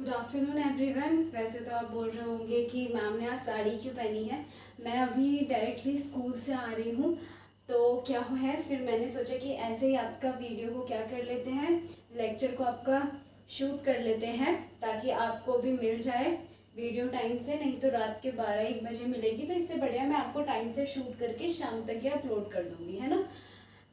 Good afternoon everyone. वैसे तो आप बोल रहे होंगे कि मैम ने आज साड़ी क्यों पहनी है। मैं अभी डायरेक्टली स्कूल से आ रही हूँ, तो क्या है फिर मैंने सोचा कि ऐसे ही आपका वीडियो को क्या कर लेते हैं, लेक्चर को आपका शूट कर लेते हैं ताकि आपको भी मिल जाए वीडियो टाइम से। नहीं तो रात के 12-1 बजे मिलेगी, तो इससे बढ़िया मैं आपको टाइम से शूट करके शाम तक ही अपलोड कर दूँगी, है ना।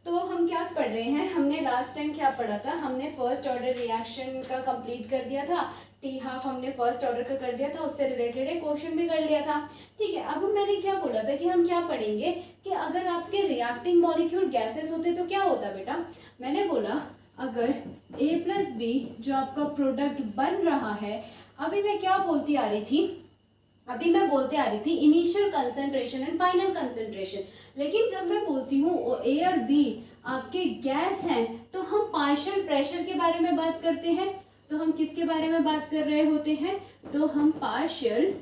तो हम क्या पढ़ रहे हैं, हमने लास्ट टाइम क्या पढ़ा था, हमने फर्स्ट ऑर्डर रिएक्शन का कंप्लीट कर दिया था। टी हाफ हमने फर्स्ट ऑर्डर का कर दिया था, उससे रिलेटेड एक क्वेश्चन भी कर लिया था। ठीक है, अब मैंने क्या बोला था कि हम क्या पढ़ेंगे कि अगर आपके रिएक्टिंग मॉलिक्यूल गैसेस होते तो क्या होता बेटा। मैंने बोला अगर A+B जो आपका प्रोडक्ट बन रहा है, अभी मैं क्या बोलती आ रही थी, अभी मैं बोलते आ रही थी initial concentration and final concentration. लेकिन जब मैं बोलती हूँ A और B आपके गैस हैं, तो हम पार्शियल प्रेशर के बारे में बात करते हैं। तो हम किसके बारे में बात कर रहे होते हैं, तो हम पार्शियल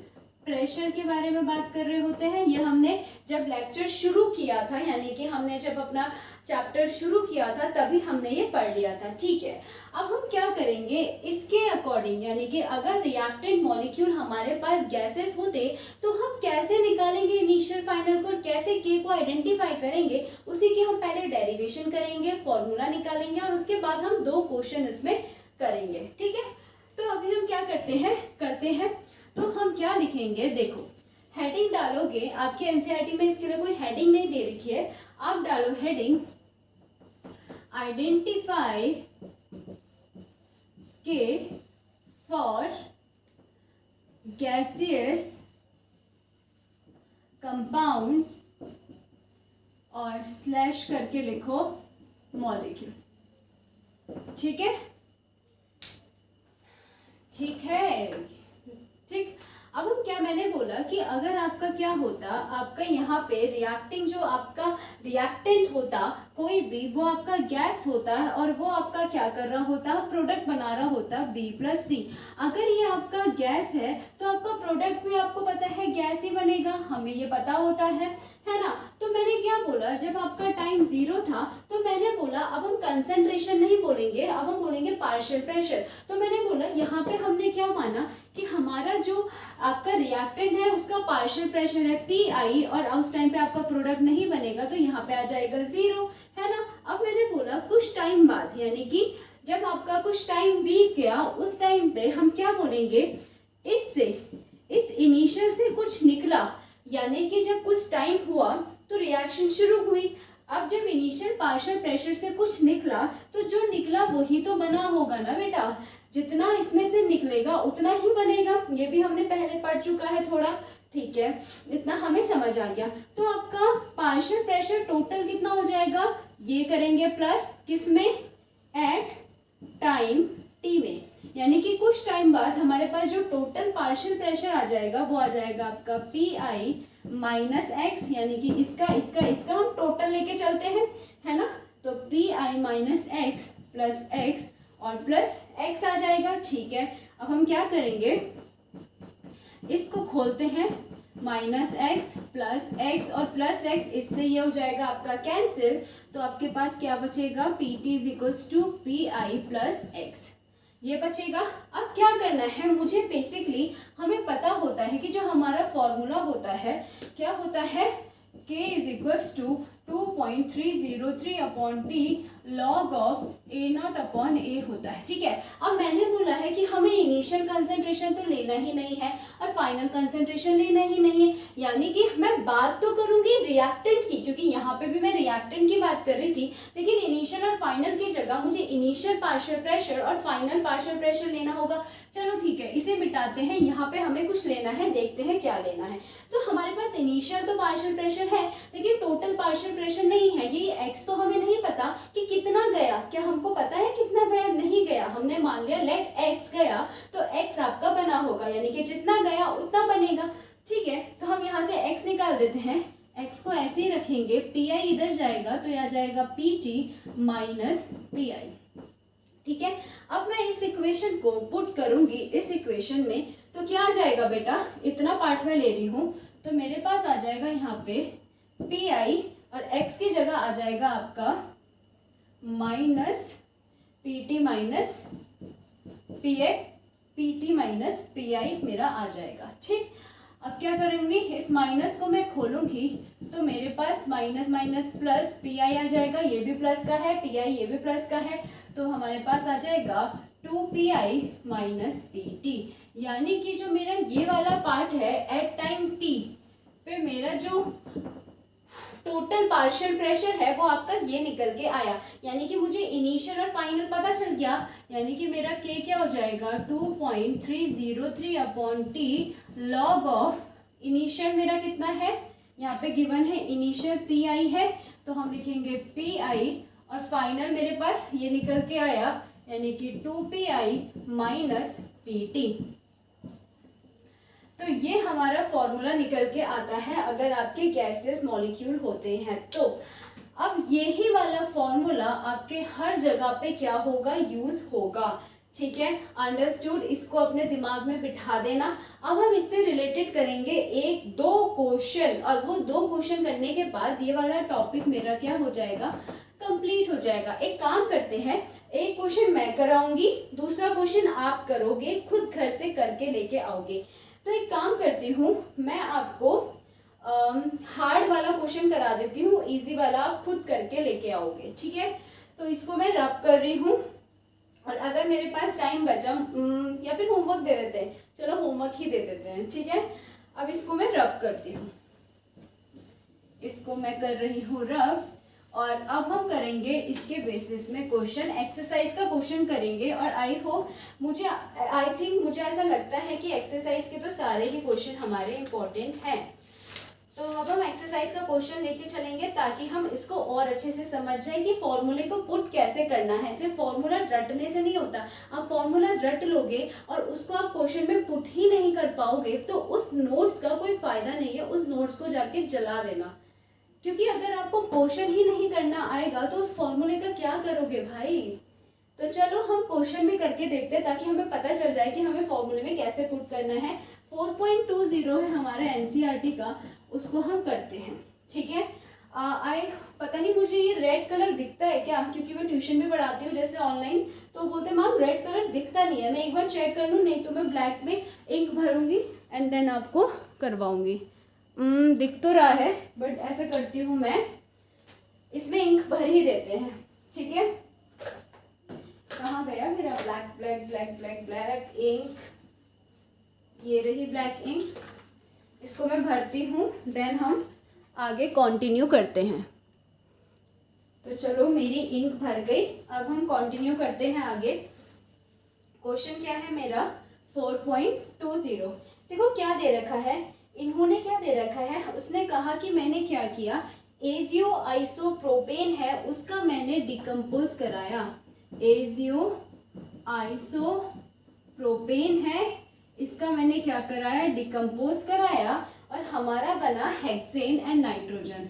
प्रेशर के बारे में बात कर रहे होते हैं। ये हमने जब लेक्चर शुरू किया था, यानी कि हमने जब अपना चैप्टर शुरू किया था तभी हमने ये पढ़ लिया था। ठीक है, अब हम क्या करेंगे इसके अकॉर्डिंग, यानी कि अगर रिएक्टेंट मॉलिक्यूल हमारे पास गैसेस होते तो हम कैसे निकालेंगे इनिशियल फाइनल को, कैसे के को आइडेंटिफाई करेंगे, उसी की हम पहले डेरिवेशन करेंगे, फॉर्मूला निकालेंगे और उसके बाद हम 2 क्वेश्चन इसमें करेंगे। ठीक है, तो अभी हम क्या करते हैं तो हम क्या लिखेंगे, देखो हेडिंग डालोगे, आपके एनसीईआरटी में इसके लिए कोई हेडिंग नहीं दे रखी है, आप डालो हेडिंग आइडेंटिफाई के फॉर गैसियस कंपाउंड और स्लैश करके लिखो मॉलिक्यूल। ठीक है, ठीक है, ठीक। अब हम क्या, मैंने बोला कि अगर आपका क्या होता, आपका यहाँ पे रिएक्टिंग जो आपका रिएक्टेंट होता कोई भी, वो आपका गैस होता है और वो आपका क्या कर रहा होता, प्रोडक्ट बना रहा होता B+C। अगर ये आपका गैस है तो आपका प्रोडक्ट भी आपको पता है गैस ही बनेगा, हमें ये पता होता है ना। तो मैंने क्या बोला, जब आपका टाइम 0 था तो मैंने बोला अब हम कंसंट्रेशन नहीं बोलेंगे, अब हम बोलेंगे पार्शियल प्रेशर। तो मैंने बोला यहाँ पे हमने क्या माना कि हमारा जो आपका रिएक्टेंट है उसका पार्शियल प्रेशर है PI और उस टाइम पे आपका प्रोडक्ट नहीं बनेगा, तो यहाँ पे आ जाएगा 0, है ना। अब मैंने बोला कुछ टाइम बाद, यानी कि जब आपका कुछ टाइम बीत गया, उस टाइम पे हम क्या बोलेंगे, इससे इस इनिशियल से कुछ निकला, यानी कि जब कुछ टाइम हुआ तो रिएक्शन शुरू हुई। अब जब इनिशियल पार्शियल प्रेशर से कुछ निकला तो जो निकला वही तो बना होगा ना बेटा, जितना इसमें से निकलेगा उतना ही बनेगा। ये भी हमने पहले पढ़ चुका है थोड़ा, ठीक है, इतना हमें समझ आ गया। तो आपका पार्शियल प्रेशर टोटल कितना हो जाएगा, ये करेंगे प्लस किसमें, एट टाइम टी में, यानी कि कुछ टाइम बाद हमारे पास जो टोटल पार्शियल प्रेशर आ जाएगा वो आ जाएगा आपका PI - X, यानी कि इसका हम टोटल लेके चलते हैं, है ना। तो PI - X प्लस X और प्लस X आ जाएगा। ठीक है, अब हम क्या करेंगे, इसको खोलते हैं, -X प्लस X और प्लस X, इससे ये हो जाएगा आपका कैंसिल। तो आपके पास क्या बचेगा, PT = PI + X, ये बचेगा। अब क्या करना है, मुझे बेसिकली हमें पता होता है कि जो हमारा फॉर्मूला होता है क्या होता है, K = 2.303/T log of A0/A होता है। ठीक है, अब मैंने बोला है कि हमें इनिशियल कंसंट्रेशन तो लेना ही नहीं है और फाइनल कंसंट्रेशन लेना ही नहीं है, यानी कि मैं बात तो करूंगी रिएक्टेंट की, क्योंकि यहाँ पे भी मैं रिएक्टेंट की बात कर रही थी, लेकिन इनिशियल और फाइनल की जगह मुझे इनिशियल पार्शियल प्रेशर और फाइनल पार्शियल प्रेशर लेना होगा। चलो ठीक है, इसे मिटाते हैं, यहाँ पे हमें कुछ लेना है, देखते हैं क्या लेना है। तो हमारे पास इनिशियल तो पार्शियल प्रेशर है लेकिन टोटल पार्शियल प्रेशर नहीं है, ये X तो हमें नहीं पता कि कितना गया, क्या हमको पता है कितना गया, नहीं गया, हमने मान लिया लेट X गया, तो X आपका बना होगा, यानी कि जितना गया उतना बनेगा। ठीक है, तो हम यहाँ से X निकाल देते हैं, X को ऐसे ही रखेंगे, PI इधर जाएगा तो यह जाएगा PT - PI। ठीक है, अब मैं इस इक्वेशन को पुट करूंगी इस इक्वेशन में, तो क्या आ जाएगा बेटा, इतना पार्ट में ले रही हूं तो मेरे पास आ जाएगा यहाँ पे PI और X की जगह आ जाएगा आपका -PT - PT माइनस PI मेरा आ जाएगा। ठीक, अब क्या करूँगी, इस माइनस को मैं खोलूँगी तो मेरे पास माइनस माइनस प्लस PI आ जाएगा, ये भी प्लस का है, PI ये भी प्लस का है, तो हमारे पास आ जाएगा 2PI माइनस PT। यानी कि जो मेरा ये वाला पार्ट है एट टाइम T पे मेरा जो टोटल पार्शियल प्रेशर है वो आपका ये निकल के आया, यानी कि मुझे इनिशियल और फाइनल पता चल गया, यानी कि मेरा K क्या हो जाएगा 2.303 upon T log of initial मेरा कितना है, यहाँ पे गिवन है इनिशियल PI है तो हम लिखेंगे PI और फाइनल मेरे पास ये निकल के आया यानी कि 2PI माइनस PT। तो ये हमारा फॉर्मूला निकल के आता है अगर आपके गैसेस मॉलिक्यूल होते हैं तो। अब यही वाला फॉर्मूला आपके हर जगह पे क्या होगा, यूज होगा। ठीक है, अंडरस्टूड, इसको अपने दिमाग में बिठा देना। अब हम इससे रिलेटेड करेंगे एक दो क्वेश्चन और वो दो क्वेश्चन करने के बाद ये वाला टॉपिक मेरा क्या हो जाएगा, कंप्लीट हो जाएगा। एक काम करते हैं, एक क्वेश्चन मैं कराऊंगी, दूसरा क्वेश्चन आप करोगे, खुद घर से करके लेके आओगे। तो एक काम करती हूँ, मैं आपको हार्ड वाला क्वेश्चन करा देती हूँ, इजी वाला आप खुद करके लेके आओगे। ठीक है, तो इसको मैं रब कर रही हूँ और अगर मेरे पास टाइम बचा या फिर होमवर्क दे देते हैं, चलो होमवर्क ही दे देते हैं। ठीक है, अब इसको मैं रब करती हूँ, इसको मैं कर रही हूँ रब। और अब हम करेंगे इसके बेसिस में क्वेश्चन, एक्सरसाइज का क्वेश्चन करेंगे। और आई थिंक मुझे ऐसा लगता है कि एक्सरसाइज के तो सारे ही क्वेश्चन हमारे इम्पोर्टेंट हैं। तो अब हम एक्सरसाइज का क्वेश्चन लेके चलेंगे ताकि हम इसको और अच्छे से समझ जाए कि फॉर्मूले को पुट कैसे करना है। सिर्फ फॉर्मूला रटने से नहीं होता, आप फॉर्मूला रट लोगे और उसको आप क्वेश्चन में पुट ही नहीं कर पाओगे तो उस नोट्स का कोई फायदा नहीं है। उस नोट्स को जाके जला देना, क्योंकि अगर आपको क्वेश्चन ही नहीं करना आएगा तो उस फॉर्मूले का क्या करोगे भाई। तो चलो हम क्वेश्चन भी करके देखते हैं ताकि हमें पता चल जाए कि हमें फॉर्मूले में कैसे पुट करना है। 4.20 है हमारा एनसीईआरटी का, उसको हम करते हैं। ठीक है, पता नहीं मुझे ये रेड कलर दिखता है क्या, क्योंकि मैं ट्यूशन भी पढ़ाती हूँ जैसे ऑनलाइन, तो बोलते मैम रेड कलर दिखता नहीं है। मैं एक बार चेक कर लूँ, नहीं तो मैं ब्लैक में इंक भरूंगी एंड देन आपको करवाऊंगी। दिख तो रहा है बट ऐसे करती हूँ मैं, इसमें इंक भर ही देते हैं। ठीक है, कहाँ गया मेरा black black black black black ink, ये रही ब्लैक इंक, इसको मैं भरती हूँ देन हम आगे कंटिन्यू करते हैं। तो चलो मेरी इंक भर गई, अब हम कंटिन्यू करते हैं आगे। क्वेश्चन क्या है मेरा 4.20। देखो क्या दे रखा है, इन्होंने क्या दे रखा है, उसने कहा कि मैंने क्या किया, एजियो आइसोप्रोपेन है उसका मैंने डिकम्पोज कराया। एजियो आइसोप्रोपेन है, इसका मैंने क्या कराया, डिकम्पोज कराया और हमारा बना हेक्सेन एंड नाइट्रोजन।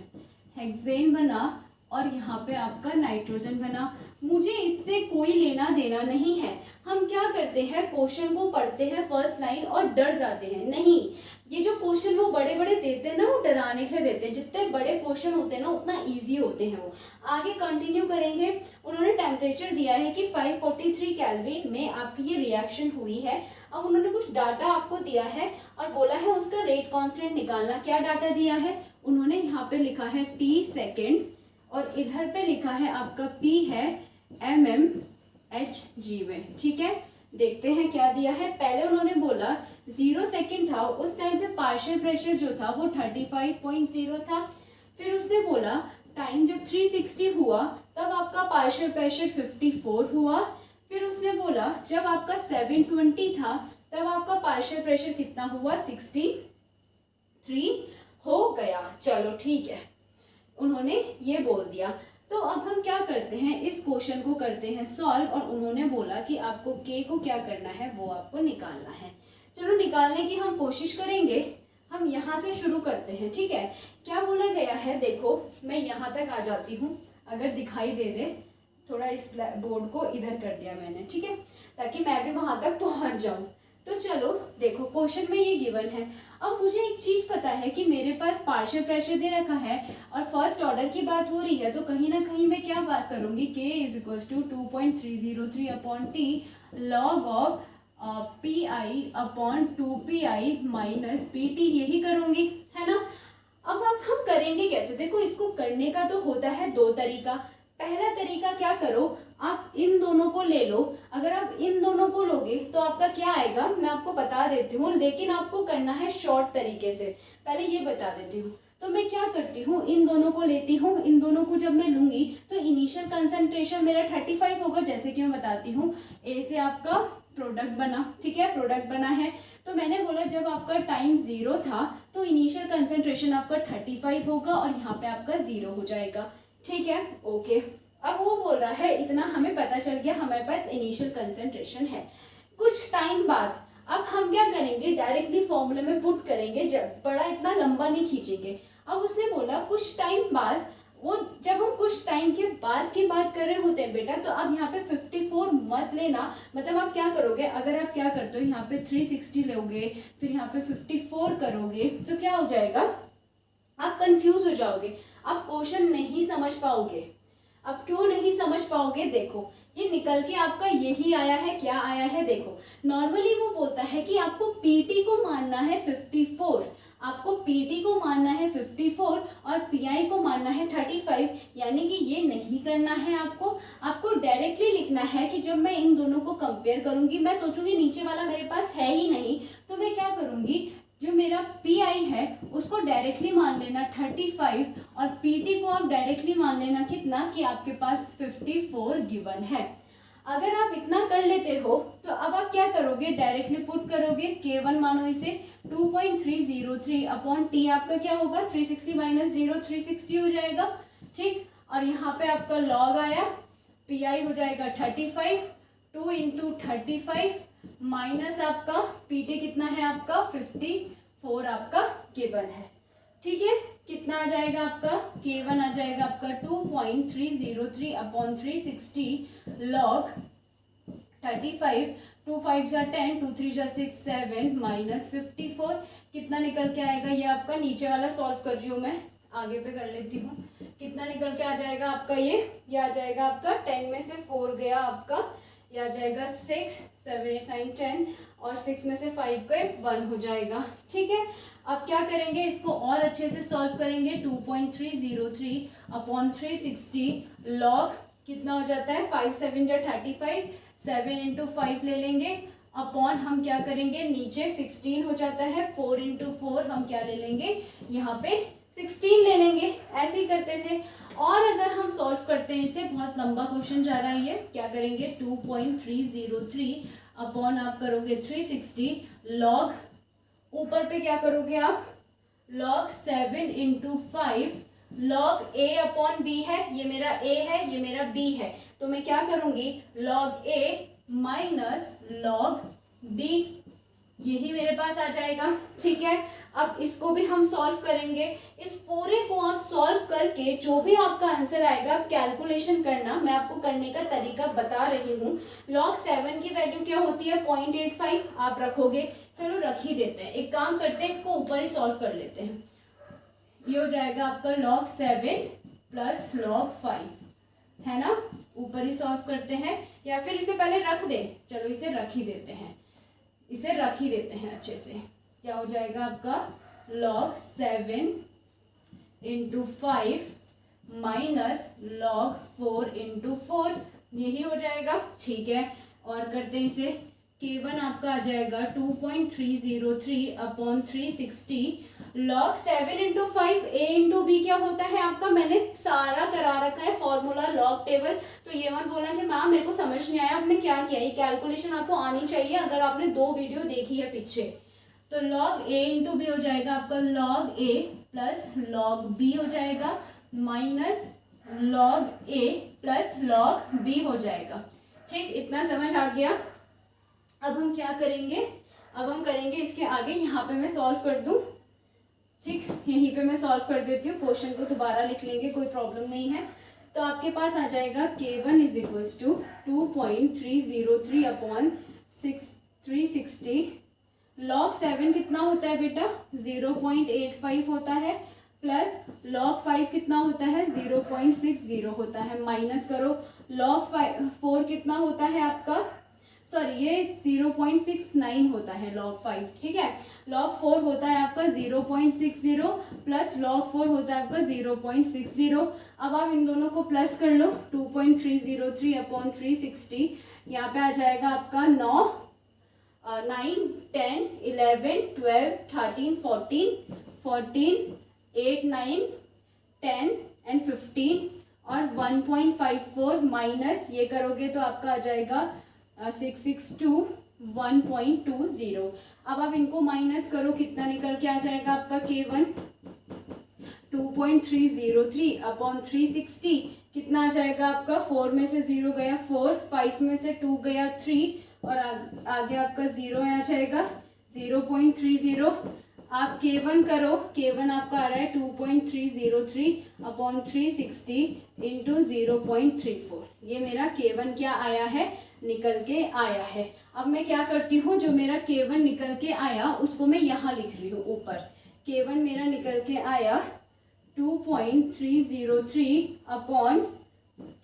हेक्सेन बना और यहाँ पे आपका नाइट्रोजन बना। मुझे इससे कोई लेना देना नहीं है। हम क्या करते हैं, क्वेश्चन को पढ़ते हैं फर्स्ट लाइन और डर जाते हैं। नहीं, ये जो क्वेश्चन वो बड़े बड़े देते हैं ना, वो डराने के लिए देते हैं। जितने बड़े क्वेश्चन होते हैं ना उतना इजी होते हैं वो। आगे कंटिन्यू करेंगे। उन्होंने टेम्परेचर दिया है कि 543 केल्विन में आपकी ये रिएक्शन हुई है। अब उन्होंने कुछ डाटा आपको दिया है और बोला है उसका रेट कांस्टेंट निकालना। क्या डाटा दिया है, उन्होंने यहाँ पे लिखा है T सेकेंड और इधर पे लिखा है आपका P है mmHg में। ठीक है, देखते हैं क्या दिया है। पहले उन्होंने बोला 0 सेकेंड था, उस टाइम पे पार्शियल प्रेशर जो था वो 35.0 था। फिर उसने बोला टाइम जब 360 हुआ तब आपका पार्शियल प्रेशर 54 हुआ। फिर उसने बोला जब आपका 720 था तब आपका पार्शियल प्रेशर कितना हुआ, 63 हो गया। चलो ठीक है, उन्होंने ये बोल दिया। तो अब हम क्या करते हैं, इस क्वेश्चन को करते हैं सॉल्व। और उन्होंने बोला कि आपको K को क्या करना है, वो आपको निकालना है। चलो निकालने की हम कोशिश करेंगे। हम यहाँ से शुरू करते हैं। ठीक है, क्या बोला गया है, देखो मैं यहाँ तक आ जाती हूँ, अगर दिखाई दे दे थोड़ा, इस बोर्ड को इधर कर दिया मैंने। ठीक है, ताकि मैं भी वहाँ तक पहुँच जाऊँ। तो चलो देखो क्वेश्चन में ये गिवन है। अब मुझे एक चीज़ पता है कि मेरे पास पार्शियल प्रेशर दे रखा है और फर्स्ट ऑर्डर की बात हो रही है, तो कहीं ना कहीं मैं क्या बात करूँगी, K = 2.303 upon T log of PI upon 2PI minus PT, यही करूँगी, है ना। अब हम करेंगे कैसे, देखो इसको करने का तो होता है दो तरीका। पहला तरीका क्या करो, आप इन दोनों को ले लो। अगर आप इन दोनों को लोगे तो आपका क्या आएगा, मैं आपको बता देती हूँ, लेकिन आपको करना है शॉर्ट तरीके से। पहले ये बता देती हूँ। तो मैं क्या करती हूँ, इन दोनों को लेती हूँ। इन दोनों को जब मैं लूंगी तो इनिशियल कंसंट्रेशन मेरा 35 होगा, जैसे कि मैं बताती हूँ। ए से आपका प्रोडक्ट बना, ठीक है, प्रोडक्ट बना है। तो मैंने बोला जब आपका टाइम 0 था तो इनिशियल कंसंट्रेशन आपका 35 होगा और यहाँ पे आपका 0 हो जाएगा, ठीक है, ओके। अब वो बोल रहा है इतना हमें पता चल गया, हमारे पास इनिशियल कंसंट्रेशन है। कुछ टाइम बाद अब हम क्या करेंगे, डायरेक्टली फॉर्मूले में पुट करेंगे, जब बड़ा इतना लंबा नहीं खींचेंगे। अब उसने बोला कुछ टाइम बाद, वो जब हम कुछ टाइम के बाद की बात कर रहे होते हैं बेटा, तो अब यहाँ पे 54 मत लेना। मतलब आप क्या करोगे, अगर आप क्या करते हो यहाँ पे 360 लोगे, फिर यहाँ पे 54 करोगे, तो क्या हो जाएगा, आप कंफ्यूज हो जाओगे, आप क्वेश्चन नहीं समझ पाओगे। अब क्यों नहीं समझ पाओगे, देखो ये निकल के आपका यही आया है, क्या आया है, देखो नॉर्मली वो बोलता है कि आपको पीटी को मानना है 54, आपको पीटी को मानना है 54 और पीआई को मानना है 35, यानी कि ये नहीं करना है आपको डायरेक्टली लिखना है कि जब मैं इन दोनों को कंपेयर करूंगी, मैं सोचूंगी नीचे वाला मेरे पास है ही नहीं, तो मैं क्या करूंगी, जो मेरा पीआई है उसको डायरेक्टली मान लेना 35 और पीटी को आप डायरेक्टली मान लेना कितना, कि आपके पास 54 गिवन है। अगर आप इतना कर लेते हो तो अब आप क्या करोगे, डायरेक्टली पुट करोगे, K1 मानो इसे 2.303 अपॉन टी, आपका क्या होगा 360 माइनस 0, 360 हो जाएगा, ठीक। और यहाँ पे आपका लॉग आया, पीआई हो जाएगा 35, 2 इंटू 35 माइनस आपका पीटी कितना है आपका 54 आपका गिवन है, ठीक है। कितना आ जाएगा आपका, K1 आ जाएगा आपका 2.303 अपॉन 360 लॉग 35, 2 5 जा 10, 2 3 जा 6 7 माइनस 54, कितना निकल के आएगा, ये आपका नीचे वाला सॉल्व कर रही हूँ मैं, आगे पे कर लेती हूँ। कितना निकल के आ जाएगा आपका, ये आ जाएगा आपका 10 में से 4 गया आपका, ये आ जाएगा 6 7 8 9 10 और 6 में से 5 गए 1 हो जाएगा, ठीक है। अब क्या करेंगे, इसको और अच्छे से सॉल्व करेंगे। 2.303 अपॉन 360 लॉग कितना हो जाता है, 5 7 जा 35, 7 इंटू 5 ले लेंगे अपॉन हम क्या करेंगे, नीचे 16 हो जाता है, 4 इंटू 4 हम क्या ले लेंगे, यहाँ पे 16 ले लेंगे, ऐसे ही करते थे। और अगर हम सॉल्व करते हैं इसे, बहुत लंबा क्वेश्चन जा रहा है ये, क्या करेंगे 2.303 अपॉन आप करोगे 360 लॉग, ऊपर पे क्या करोगे आप, log 7 into 5 log A upon B है, ये मेरा ए है ये मेरा बी है, तो मैं क्या करूंगी लॉग ए माइनस लॉग बी, यही मेरे पास आ जाएगा, ठीक है। अब इसको भी हम सॉल्व करेंगे, इस पूरे को आप सॉल्व करके जो भी आपका आंसर आएगा आप कैलकुलेशन करना, मैं आपको करने का तरीका बता रही हूँ। लॉग 7 की वैल्यू क्या होती है 0.85, आप रखोगे, चलो रख ही देते हैं, एक काम करते हैं इसको ऊपर ही सॉल्व कर लेते हैं। ये हो जाएगा आपका log 7 प्लस log 5, है ना, ऊपर ही सॉल्व करते हैं, या फिर इसे पहले रख दे, चलो इसे रख ही देते हैं, इसे रख ही देते हैं अच्छे से। क्या हो जाएगा आपका log 7 into 5 minus log 4 into 4, यही हो जाएगा, ठीक है। और करते हैं इसे, K1 आपका आ जाएगा 2.303 upon 360 log 7 into 5 a into B क्या होता है आपका, मैंने सारा करा रखा है फॉर्मूला लॉग टेबल, तो ये मत बोला कि मैम मेरे को समझ नहीं आया आपने क्या किया, ये कैलकुलेशन आपको आनी चाहिए अगर आपने 2 वीडियो देखी है पीछे। तो log a इंटू बी हो जाएगा आपका log a plus log b हो जाएगा minus log a plus log b हो जाएगा, ठीक, इतना समझ आ गया। अब हम क्या करेंगे, अब हम करेंगे इसके आगे, यहाँ पे मैं सॉल्व कर दूँ, ठीक, यहीं पे मैं सॉल्व कर देती हूँ, क्वेश्चन को दोबारा लिख लेंगे, कोई प्रॉब्लम नहीं है। तो आपके पास आ जाएगा K1 is equals to 2.303 upon 360 log 7 कितना होता है बेटा 0.85 होता है, प्लस log 5 कितना होता है 0.60 होता है, माइनस करो log 4 कितना होता है आपका, सॉरी ये 0.69 होता है log 5, ठीक है। log 4 होता है आपका 0.60 प्लस log 4 होता है आपका 0.60। अब आप इन दोनों को प्लस कर लो, 2.303 अपॉन 360, यहाँ पे आ जाएगा आपका 9, 9, 10, 11, 12, 13, 14, 8, 9, 10 एंड 15 और 1.54 माइनस ये करोगे तो आपका आ जाएगा 662 1.20। अब आप इनको माइनस करो, कितना निकल के आ जाएगा आपका K1 2.303 अपॉन 360, कितना आ जाएगा आपका, 4 में से 0 गया 4, 5 में से 2 गया 3 और आगे आपका 0 आ जाएगा 0.30। आप K1 करो, K1 आपका आ रहा है 2.303 अपॉन 360 इंटू 0.34। ये मेरा K1 क्या आया है, निकल के आया है। अब मैं क्या करती हूँ, जो मेरा K1 निकल के आया उसको मैं यहाँ लिख रही हूँ ऊपर। K1 मेरा निकल के आया 2.303 अपॉन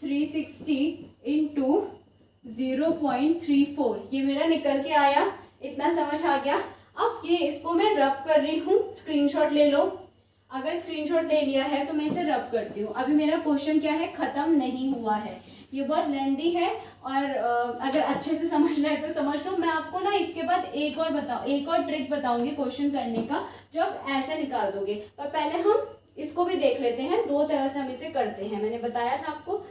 360 इंटू 0.34, ये मेरा निकल के आया। इतना समझ आ गया। अब ये इसको मैं रब कर रही हूँ, स्क्रीनशॉट ले लो। अगर स्क्रीनशॉट ले लिया है तो मैं इसे रब करती हूँ। अभी मेरा क्वेश्चन क्या है, खत्म नहीं हुआ है, ये बहुत लेंदी है और अगर अच्छे से समझना है तो समझ लो। मैं आपको ना इसके बाद एक और ट्रिक बताऊंगी क्वेश्चन करने का, जो आप ऐसे निकाल दोगे। पर पहले हम इसको भी देख लेते हैं, दो तरह से हम इसे करते हैं। मैंने बताया था आपको,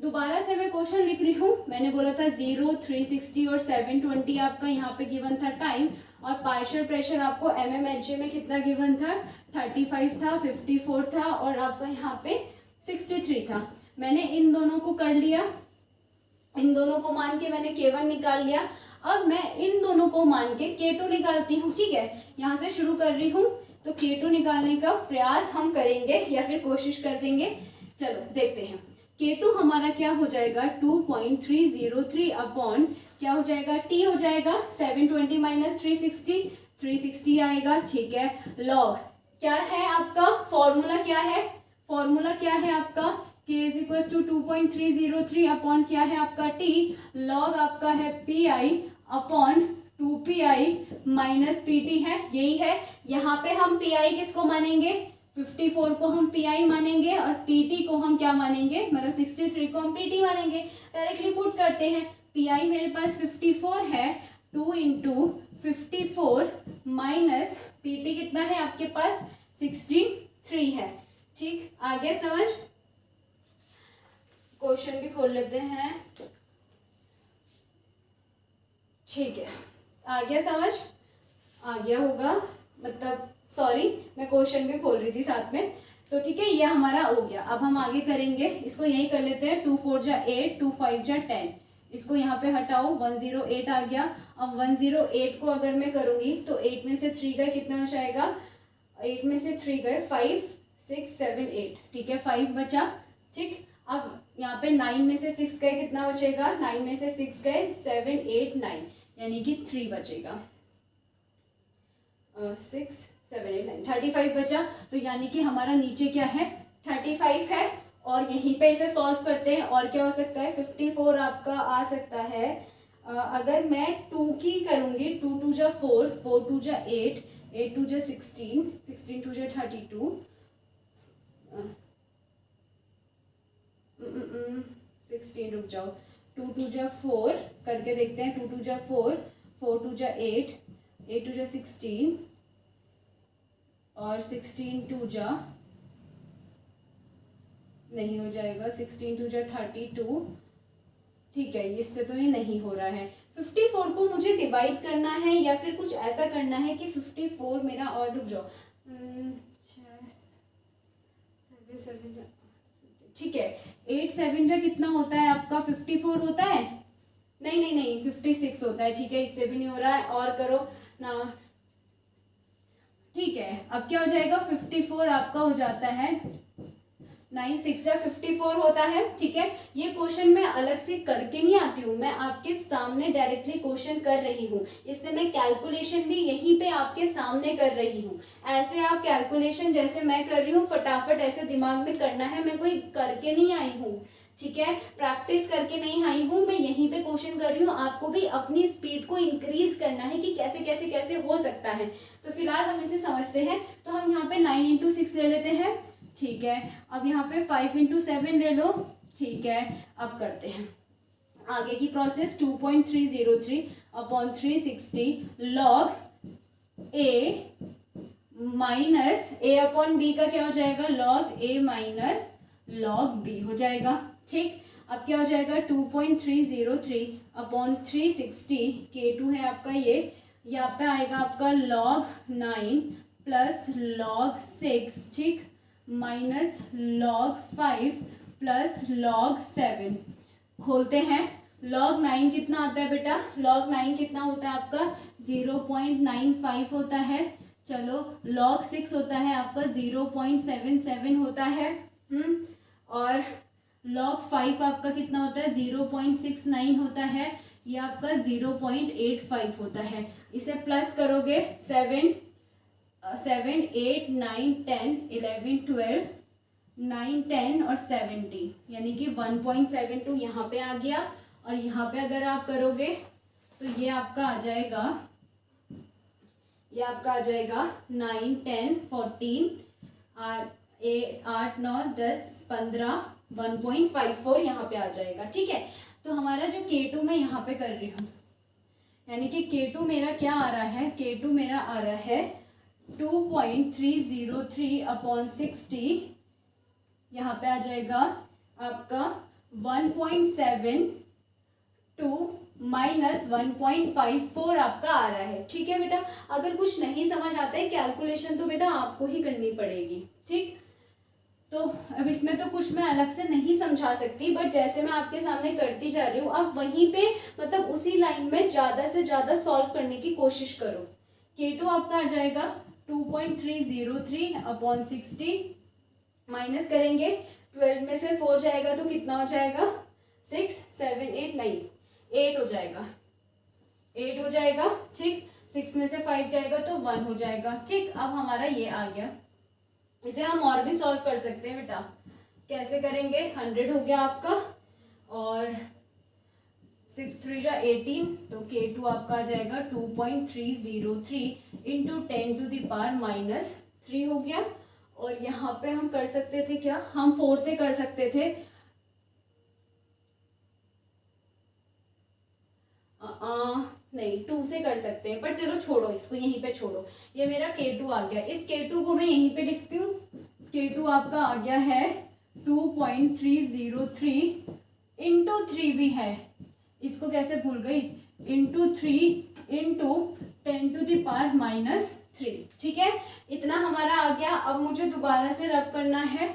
दोबारा से मैं क्वेश्चन लिख रही हूँ। मैंने बोला था 0, 360 और 720 आपका यहाँ पे गिवन था टाइम, और पार्शियल प्रेशर आपको MMHg में कितना गिवन था, 35 था, 54 था और आपका यहाँ पे 63 था। मैंने इन दोनों को कर लिया, इन दोनों को मान के मैंने K1 निकाल लिया। अब मैं इन दोनों को मान के K2 निकालती हूँ, ठीक है। यहाँ से शुरू कर रही हूँ, तो K2 निकालने का प्रयास हम करेंगे या फिर कोशिश कर देंगे। चलो देखते हैं। K2 हमारा क्या हो जाएगा, 2.303 अपॉन क्या हो जाएगा, T हो जाएगा 720 माइनस 360 आएगा, ठीक है। लॉग क्या है आपका, फॉर्मूला क्या है, फॉर्मूला क्या है आपका, K is equal to 2.303 upon क्या है आपका T, लॉग आपका है PI upon 2PI minus PT है, यही है। यहाँ पे हम PI किसको मानेंगे, 54 को हम PI मानेंगे और PT को हम क्या मानेंगे, मतलब 63 को हम PT मानेंगे। डायरेक्टली पुट करते हैं, PI मेरे पास 54 है, 2 इंटू 54 माइनस PT कितना है आपके पास 63 है, ठीक। आगे समझ, क्वेश्चन भी खोल लेते हैं, ठीक है। आ गया समझ, आ गया होगा, मतलब सॉरी मैं क्वेश्चन भी खोल रही थी साथ में, तो ठीक है। ये हमारा हो गया। अब हम आगे करेंगे, इसको यही कर लेते हैं। 2 4 जा 8, 2 5 जा 10, इसको यहाँ पे हटाओ, 108 आ गया। अब 108 को अगर मैं करूँगी तो 8 में से 3 गए, कितना हो जाएगा, 8 में से 3 गए 5 6 7 8, ठीक है, 5 बचा, ठीक। अब यहाँ पे 9 में से 6 गए, कितना बचेगा, 9 में से 6 गए 7 8 9, यानी कि 3 बचेगा, 6 7 8 9, 35 बचा। तो यानी कि हमारा नीचे क्या है, 35 है। और यहीं पे इसे सॉल्व करते हैं, और क्या हो सकता है, 54 आपका आ सकता है। अगर मैं 2 की करूँगी, 2 2 जा 4, 4 2 जा 8, 8 2 जा 16, 16 2 जा 32, 16 रुक जाओ, 2 2 जा 4 करके देखते हैं, 2 2 जा 4, 4 2 जा 8, 8 2 जा 16 और 16 2 जा नहीं हो जाएगा, 16 2 जा 32, ठीक है। इससे तो ये नहीं हो रहा है। 54 को मुझे डिवाइड करना है या फिर कुछ ऐसा करना है कि 54 मेरा, और रुक जाओ, ठीक है, 8 7 जा कितना होता है आपका, 54 होता है, नहीं 56 होता है, ठीक है। इससे भी नहीं हो रहा है, और करो ना, ठीक है। अब क्या हो जाएगा, 54 आपका हो जाता है 9 6 या 54 होता है, ठीक है। ये क्वेश्चन मैं अलग से करके नहीं आती हूँ, मैं आपके सामने डायरेक्टली क्वेश्चन कर रही हूँ, इसलिए मैं कैलकुलेशन भी यहीं पे आपके सामने कर रही हूँ। ऐसे आप कैलकुलेशन जैसे मैं कर रही हूँ फटाफट ऐसे दिमाग में करना है, मैं कोई करके नहीं आई हूँ, ठीक है, प्रैक्टिस करके नहीं आई हूँ, मैं यहीं पे क्वेश्चन कर रही हूँ। आपको भी अपनी स्पीड को इंक्रीज करना है कि कैसे कैसे कैसे हो सकता है। तो फिलहाल हम इसे समझते हैं। तो हम यहाँ पे 9 इंटू 6 ले लेते हैं, ठीक है। अब यहाँ पे 5 इंटू 7 ले लो, ठीक है। अब करते हैं आगे की प्रोसेस। 2.303 अपॉन 360 लॉग ए माइनस ए अपॉन बी का क्या हो जाएगा, लॉग ए माइनस लॉग बी हो जाएगा, ठीक। अब क्या हो जाएगा 2.303 अपॉन 360, K2 है आपका ये, यहाँ पे आएगा आपका log 9 प्लस log 6, ठीक, माइनस log 5 प्लस log 7। खोलते हैं, log 9 कितना आता है बेटा, log 9 कितना होता है आपका 0.95 होता है। चलो log 6 होता है आपका 0.77 होता है, और log 5 आपका कितना होता है 0.69 होता है, ये आपका 0.85 होता है। इसे प्लस करोगे 7, 8, 9, 10, 11, 12, 9, 10 और 17, यानी कि 1.72 यहाँ पे आ गया। और यहाँ पे अगर आप करोगे तो ये आपका आ जाएगा, ये आपका आ जाएगा 9, 10, 14, 8, 9, 10, 15, 1.54 यहाँ पे आ जाएगा, ठीक है। तो हमारा जो K2 मैं यहाँ पे कर रही हूँ, यानी कि K2 मेरा क्या आ रहा है, K2 मेरा आ रहा है 2.303 अपॉन 60, यहाँ पे आ जाएगा आपका 1.72 माइनस 1.54 आपका आ रहा है, ठीक है बेटा। अगर कुछ नहीं समझ आता है कैलकुलेशन तो बेटा आपको ही करनी पड़ेगी, ठीक। तो अब इसमें तो कुछ मैं अलग से नहीं समझा सकती, बट जैसे मैं आपके सामने करती जा रही हूँ आप वहीं पे मतलब उसी लाइन में ज़्यादा से ज़्यादा सॉल्व करने की कोशिश करो। K2 आपका आ जाएगा 2.303 अपॉन 60, माइनस करेंगे 12 में से 4 जाएगा तो कितना हो जाएगा 6, 7, 8, 9, 8 हो जाएगा, 8 हो जाएगा, ठीक। 6 में से 5 जाएगा तो 1 हो जाएगा, ठीक। अब हमारा ये आ गया। इसे हम और भी सॉल्व कर सकते हैं बेटा, कैसे करेंगे, 100 हो गया आपका और 6 3 जा 18, तो K2 आपका आ जाएगा 2.303 into 10 to the power minus 3 हो गया। और यहाँ पे हम कर सकते थे क्या, हम 4 से कर सकते थे, नहीं 2 से कर सकते हैं, पर चलो छोड़ो इसको, यहीं पे छोड़ो। ये मेरा K2 आ गया, इस K2 को मैं यहीं पे लिखती हूँ। K2 आपका आ गया है 2.303 इंटू 3 भी है, इसको कैसे भूल गई, into 3 into 10 to the power minus 3, ठीक है। इतना हमारा आ गया। अब मुझे दोबारा से रब करना है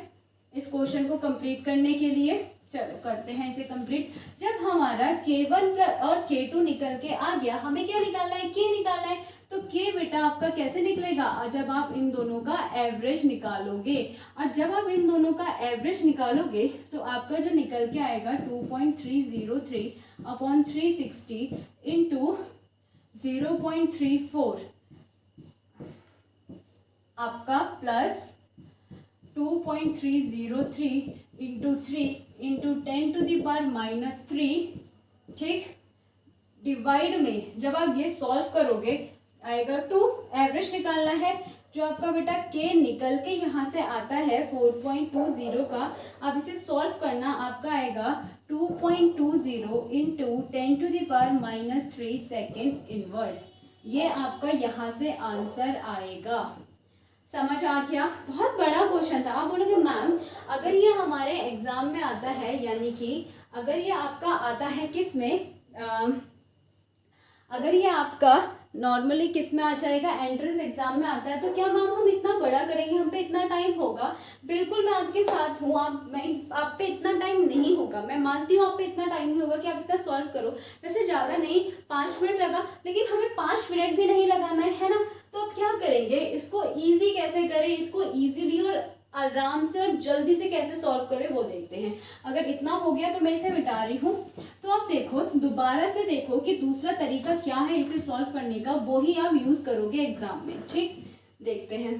इस क्वेश्चन को कंप्लीट करने के लिए। चलो करते हैं इसे कंप्लीट। जब हमारा K1 और K2 निकल के आ गया, हमें क्या निकालना है, K निकालना है। तो K बेटा आपका कैसे निकलेगा, जब आप इन दोनों का एवरेज निकालोगे। और जब आप इन दोनों का एवरेज निकालोगे तो आपका जो निकल के आएगा 2.303 अपॉन 360 इंटू 0.34 आपका plus 2.303 into 3 into 10 to the power minus 3, ठीक। डिवाइड में जब आप ये सॉल्व करोगे आएगा 2, एवरेज निकालना है। जो आपका बेटा K निकल के यहाँ से आता है 4.20 का, आप इसे सॉल्व करना, आपका आएगा 2.20 into 10 to the power minus 3 second inverse. ये आपका यहाँ से आंसर आएगा। समझ आ गया, बहुत बड़ा क्वेश्चन था। आप बोलोगे मैम अगर ये हमारे एग्जाम में आता है, यानी कि अगर ये आपका आता है किस में, अगर ये आपका नॉर्मली किस में आ जाएगा, एंट्रेंस एग्जाम में आता है, तो क्या मैम हम इतना बड़ा करेंगे, हम पे इतना टाइम होगा। बिल्कुल मैं आपके साथ हूँ, आप पे इतना टाइम नहीं होगा, मैं मानती हूँ आप पे इतना टाइम नहीं होगा कि आप इतना सॉल्व करो। वैसे ज़्यादा नहीं 5 मिनट लगा, लेकिन हमें 5 मिनट भी नहीं लगाना है ना। तो अब क्या करेंगे, इसको ईजी कैसे करें, इसको ईजीली और आराम से और जल्दी से कैसे सॉल्व करें वो देखते हैं। अगर इतना हो गया तो मैं इसे मिटा रही हूँ। तो आप देखो, दोबारा से देखो कि दूसरा तरीका क्या है इसे सॉल्व करने का, वो ही आप यूज करोगे एग्जाम में, ठीक। देखते हैं,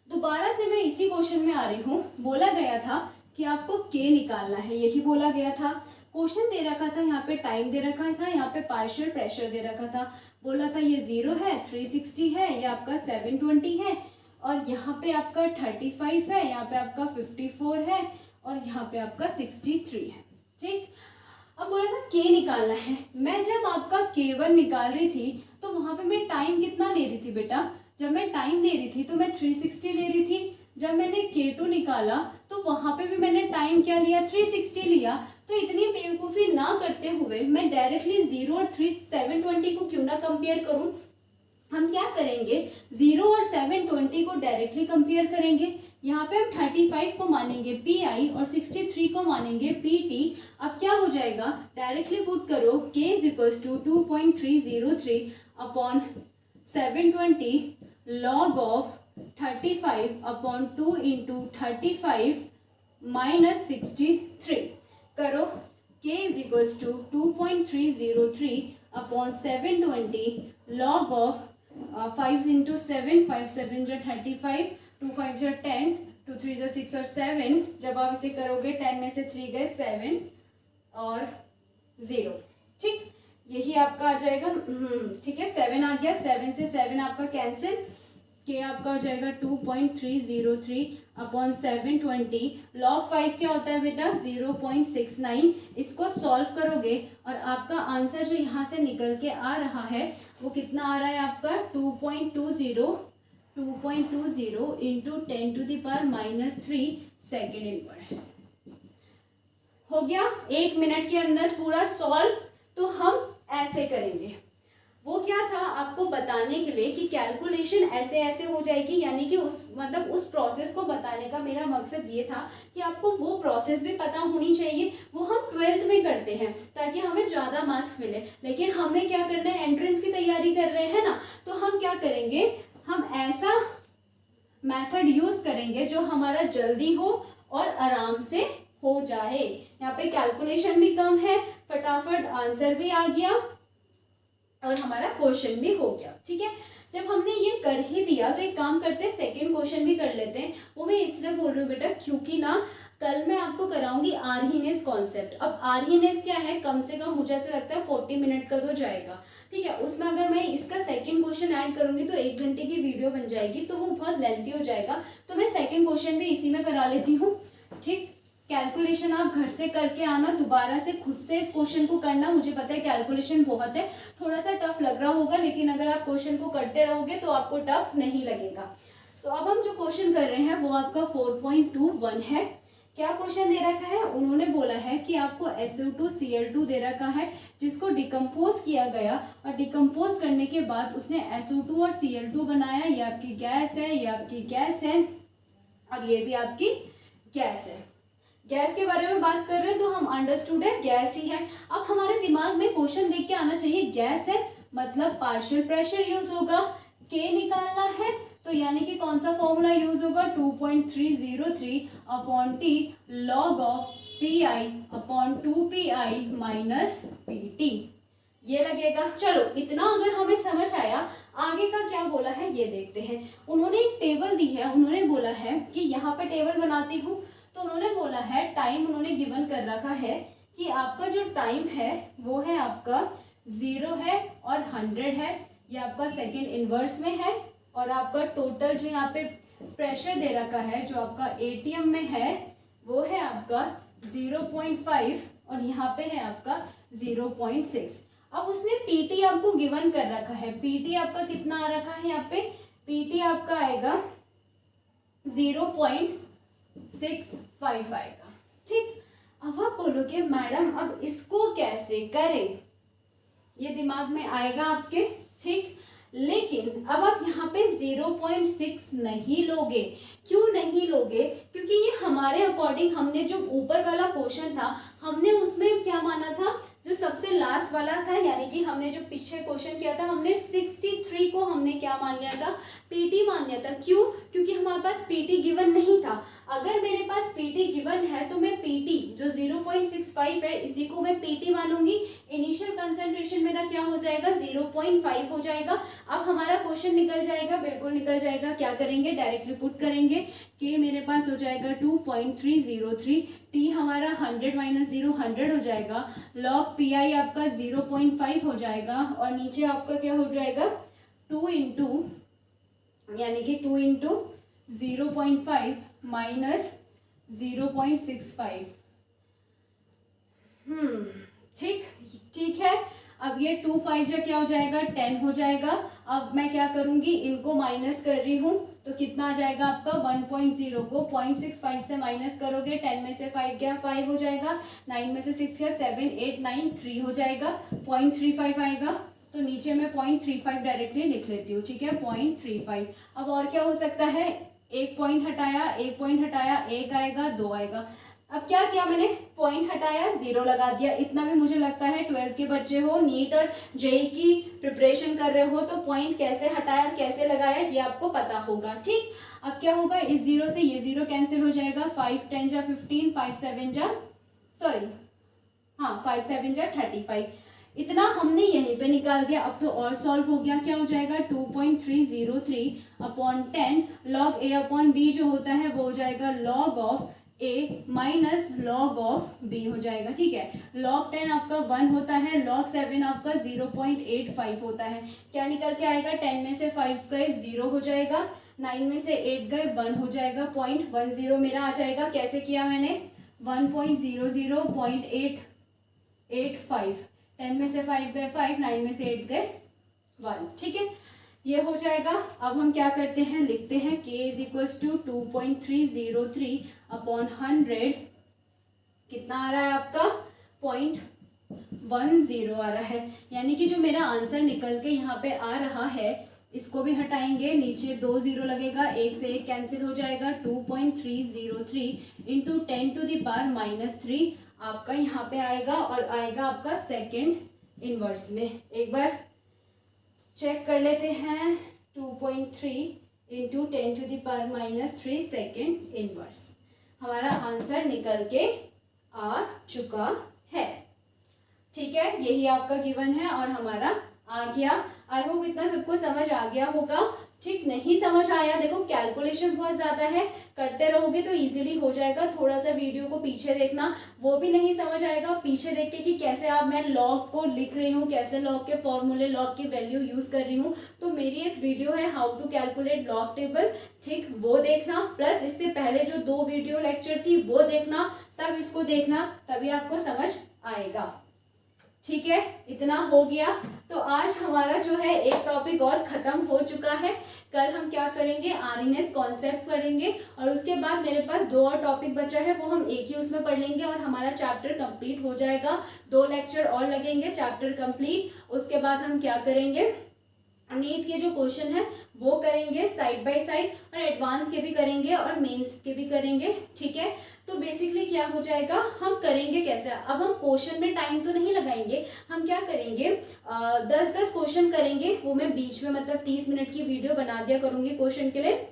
दोबारा से मैं इसी क्वेश्चन में आ रही हूँ। बोला गया था कि आपको के निकालना है, यही बोला गया था। क्वेश्चन दे रखा था, यहाँ पे टाइम दे रखा था, यहाँ पे पार्शियल प्रेशर दे रखा था, बोला था ये 0 है, 360 है, ये आपका 720 है, और यहाँ पे आपका 35 है, यहाँ पे आपका 54 है, और यहाँ पे आपका 63 है। ठीक, अब बोला था के निकालना है। मैं जब आपका K1 निकाल रही थी तो वहाँ पे मैं टाइम कितना ले रही थी बेटा? जब मैं टाइम ले रही थी तो मैं 360 ले रही थी। जब मैंने K2 निकाला तो वहाँ पे भी मैंने टाइम क्या लिया? 360 लिया। तो इतनी बेवकूफ़ी ना करते हुए मैं डायरेक्टली 0 और 720 को क्यों ना कंपेयर करूँ। हम क्या करेंगे, 0 और 720 को डायरेक्टली कंपेयर करेंगे। यहाँ पे हम 35 को मानेंगे PI और 63 को मानेंगे PT। अब क्या हो जाएगा, डायरेक्टली पुट करो, K is equals to 2.303 upon 720 log of 35 upon 2 into 35 minus 63 करो। K is equals to 2.303 upon 720 log of 5 into 7, 5 7 जो 35, 2 5 जो 10, 2 3 जो 6 और 7। जब आप इसे करोगे 10 में से 3 गए 7 और 0। ठीक, यही आपका आ जाएगा। ठीक है, 7 आ गया, 7 से 7 आपका कैंसिल, के आपका हो जाएगा 2.303 अपॉन 720। log 5 क्या होता है बेटा? 0.69। इसको सॉल्व करोगे और आपका आंसर जो यहाँ से निकल के आ रहा है वो कितना आ रहा है आपका? 2.20 into 10 to the power -3 second inverse. हो गया 1 मिनट के अंदर पूरा सॉल्व। तो हम ऐसे करेंगे, वो क्या था आपको बताने के लिए कि कैलकुलेशन ऐसे ऐसे हो जाएगी, यानी कि उस प्रोसेस को बताने का मेरा मकसद ये था कि आपको वो प्रोसेस भी पता होनी चाहिए। वो हम 12th में करते हैं ताकि हमें ज़्यादा मार्क्स मिले, लेकिन हमने क्या करना है, एंट्रेंस की तैयारी कर रहे हैं ना, तो हम क्या करेंगे, हम ऐसा मेथड यूज़ करेंगे जो हमारा जल्दी हो और आराम से हो जाए। यहाँ पे कैलकुलेशन भी कम है, फटाफट आंसर भी आ गया और हमारा क्वेश्चन भी हो गया। ठीक है, जब हमने ये कर ही दिया तो एक काम करते हैं, सेकंड क्वेश्चन भी कर लेते हैं। वो मैं इसलिए बोल रही हूँ बेटा क्योंकि ना कल मैं आपको कराऊंगी आर्हीनेस कॉन्सेप्ट। अब आर्हीनेस क्या है, कम से कम मुझे ऐसा लगता है 40 मिनट का तो जाएगा। ठीक है, उसमें अगर मैं इसका सेकंड क्वेश्चन ऐड करूंगी तो 1 घंटे की वीडियो बन जाएगी, तो वो बहुत लेंथी हो जाएगा। तो मैं सेकंड क्वेश्चन भी इसी में करा लेती हूँ। ठीक, कैलकुलेशन आप घर से करके आना, दोबारा से खुद से इस क्वेश्चन को करना। मुझे पता है कैलकुलेशन बहुत है, थोड़ा सा टफ लग रहा होगा, लेकिन अगर आप क्वेश्चन को करते रहोगे तो आपको टफ नहीं लगेगा। तो अब हम जो क्वेश्चन कर रहे हैं वो आपका 4.21 है। क्या क्वेश्चन दे रखा है, उन्होंने बोला है कि आपको SO2Cl2 दे रखा है, जिसको डिकम्पोज किया गया और डिकम्पोज करने के बाद उसने SO2 और Cl2 बनाया। ये आपकी गैस है, ये आपकी गैस है और ये भी आपकी गैस है। गैस के बारे में बात कर रहे हैं तो हम अंडरस्टूड है गैस ही है। अब हमारे दिमाग में क्वेश्चन देख के आना चाहिए, गैस है मतलब पार्शियल प्रेशर यूज होगा, के निकालना है तो यानी कि कौन सा फॉर्मूला यूज होगा, 2.303 upon T log of PI upon 2PI minus PT, ये लगेगा। चलो इतना अगर हमें समझ आया, आगे का क्या बोला है ये देखते हैं। उन्होंने एक टेबल दी है, उन्होंने बोला है कि यहाँ पे टेबल बनाती हूँ। तो उन्होंने बोला है टाइम उन्होंने गिवन कर रखा है कि आपका जो टाइम है वो है आपका 0 है और 100 है, ये आपका सेकंड इनवर्स में है। और आपका टोटल जो यहाँ पे प्रेशर दे रखा है जो आपका ATM में है वो है आपका 0.5 और यहाँ पे है आपका 0.6। अब उसने PT आपको गिवन कर रखा है, PT आपका कितना आ रखा है, यहाँ पे PT आपका आएगा 0.65 आएगा। ठीक, अब आप बोलोगे मैडम अब इसको कैसे करें, ये दिमाग में आएगा आपके। ठीक, लेकिन अब आप यहाँ पे 0.6 नहीं लोगे। क्यों नहीं लोगे, क्योंकि ये हमारे अकॉर्डिंग, हमने जो ऊपर वाला क्वेश्चन था हमने उसमें क्या माना था, जो सबसे लास्ट वाला था, यानी कि हमने जो पीछे क्वेश्चन किया था हमने 63 को हमने क्या मान लिया था, PT मान लिया था। क्यों, क्योंकि हमारे पास PT गिवन नहीं था। अगर मेरे पास PT गिवन है तो मैं PT जो 0.65 है इसी को मैं PT मानूंगी। इनिशियल कंसंट्रेशन मेरा क्या हो जाएगा, 0.5 हो जाएगा। अब हमारा क्वेश्चन निकल जाएगा, बिल्कुल निकल जाएगा। क्या करेंगे, डायरेक्टली पुट करेंगे कि मेरे पास हो जाएगा 2.303, टी हमारा 100 माइनस 0 100 हो जाएगा, लॉग पी आई आपका 0.5 हो जाएगा, और नीचे आपका क्या हो जाएगा 2 इंटू यानी कि 2 इंटू 0.5 माइनस 0.65। ठीक है। अब ये 2 5 जा क्या हो जाएगा 10 हो जाएगा। अब मैं क्या करूंगी, इनको माइनस कर रही हूँ, तो कितना आ जाएगा आपका 1.0 को 0.65 से माइनस करोगे, 10 में से 5 गया 5 हो जाएगा, 9 में से 6 गया 7 8 9 3 हो जाएगा, 0.35 आएगा। तो नीचे मैं 0.35 डायरेक्टली लिख लेती हूँ, ठीक है 0.35। अब और क्या हो सकता है, एक पॉइंट हटाया, एक पॉइंट हटाया, एक आएगा 2 आएगा। अब क्या किया मैंने, पॉइंट हटाया 0 लगा दिया। इतना भी मुझे लगता है 12th के बच्चे हो, नीट और जेई की प्रिपरेशन कर रहे हो, तो पॉइंट कैसे हटाया और कैसे लगाया ये आपको पता होगा। ठीक, अब क्या होगा, इस 0 से ये 0 कैंसिल हो जाएगा, 5 10 जा 15, 5 7 जा 35। इतना हमने यहीं पे निकाल दिया। अब तो और सॉल्व हो गया, क्या हो जाएगा 2.303 upon 10 log A upon B जो होता है वो हो जाएगा log of A minus log of B हो जाएगा। ठीक है, लॉग 10 आपका 1 होता है, लॉग 7 आपका 0.85 होता है। क्या निकल के आएगा, 10 में से 5 गए 0 हो जाएगा, 9 में से 8 गए 1 हो जाएगा, 0.10 मेरा आ जाएगा। कैसे किया मैंने, 1.00.885, 10 में से 5 गए 5, 9 में से 8 गए 1। ठीक है, ये हो जाएगा। अब हम क्या करते हैं, लिखते हैं k is equals to 2.303 upon 100, कितना आ रहा है आपका 0.10 आ रहा है। यानी कि जो मेरा आंसर निकल के यहाँ पे आ रहा है, इसको भी हटाएंगे, नीचे 2 0 लगेगा, एक से एक कैंसिल हो जाएगा, 2.303 इंटू 10 टू द पावर -3 आपका यहाँ पे आएगा, और आएगा आपका सेकेंड इनवर्स में। एक बार चेक कर लेते हैं, 2.3 into 10 to the power -3 second inverse, हमारा आंसर निकल के आ चुका है। ठीक है, यही आपका गिवन है और हमारा आ गया। आई होप इतना सबको समझ आ गया होगा। ठीक, नहीं समझ आया, देखो कैलकुलेशन बहुत ज़्यादा है, करते रहोगे तो इजीली हो जाएगा। थोड़ा सा वीडियो को पीछे देखना, वो भी नहीं समझ आएगा, पीछे देख के कि कैसे आप मैं लॉग को लिख रही हूँ, कैसे लॉग के फॉर्मूले, लॉग की वैल्यू यूज़ कर रही हूँ। तो मेरी एक वीडियो है how to calculate log table, ठीक, वो देखना, प्लस इससे पहले जो 2 वीडियो लेक्चर थी वो देखना, तब इसको देखना, तभी आपको समझ आएगा। ठीक है, इतना हो गया। तो आज हमारा जो है एक टॉपिक और ख़त्म हो चुका है। कल हम क्या करेंगे, आरएनएस कॉन्सेप्ट करेंगे, और उसके बाद मेरे पास 2 और टॉपिक बचा है, वो हम एक ही उसमें पढ़ लेंगे और हमारा चैप्टर कंप्लीट हो जाएगा। 2 लेक्चर और लगेंगे, चैप्टर कंप्लीट। उसके बाद हम क्या करेंगे, नीट के जो क्वेश्चन है वो करेंगे साइड बाय साइड, और एडवांस के भी करेंगे और मेंस के भी करेंगे। ठीक है, तो बेसिकली क्या हो जाएगा, हम करेंगे कैसे, अब हम क्वेश्चन में टाइम तो नहीं लगाएंगे, हम क्या करेंगे 10-10 क्वेश्चन करेंगे, वो मैं बीच में मतलब 30 मिनट की वीडियो बना दिया करूंगी क्वेश्चन के लिए,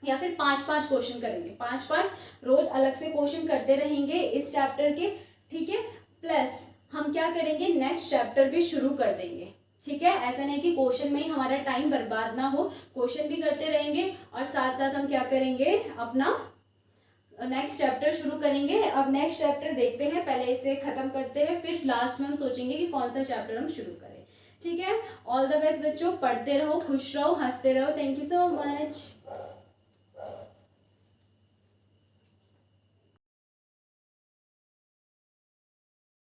या फिर 5-5 क्वेश्चन करेंगे, 5-5 रोज अलग से क्वेश्चन करते रहेंगे इस चैप्टर के। ठीक है, प्लस हम क्या करेंगे, नेक्स्ट चैप्टर भी शुरू कर देंगे। ठीक है, ऐसा नहीं कि क्वेश्चन में ही हमारा टाइम बर्बाद ना हो, क्वेश्चन भी करते रहेंगे और साथ साथ हम क्या करेंगे, अपना नेक्स्ट चैप्टर शुरू करेंगे। अब नेक्स्ट चैप्टर देखते हैं, पहले इसे खत्म करते हैं, फिर लास्ट में हम सोचेंगे कि कौन सा चैप्टर हम शुरू करें। ठीक है, ऑल द बेस्ट बच्चों, पढ़ते रहो, खुश रहो, हंसते रहो। Thank you so much.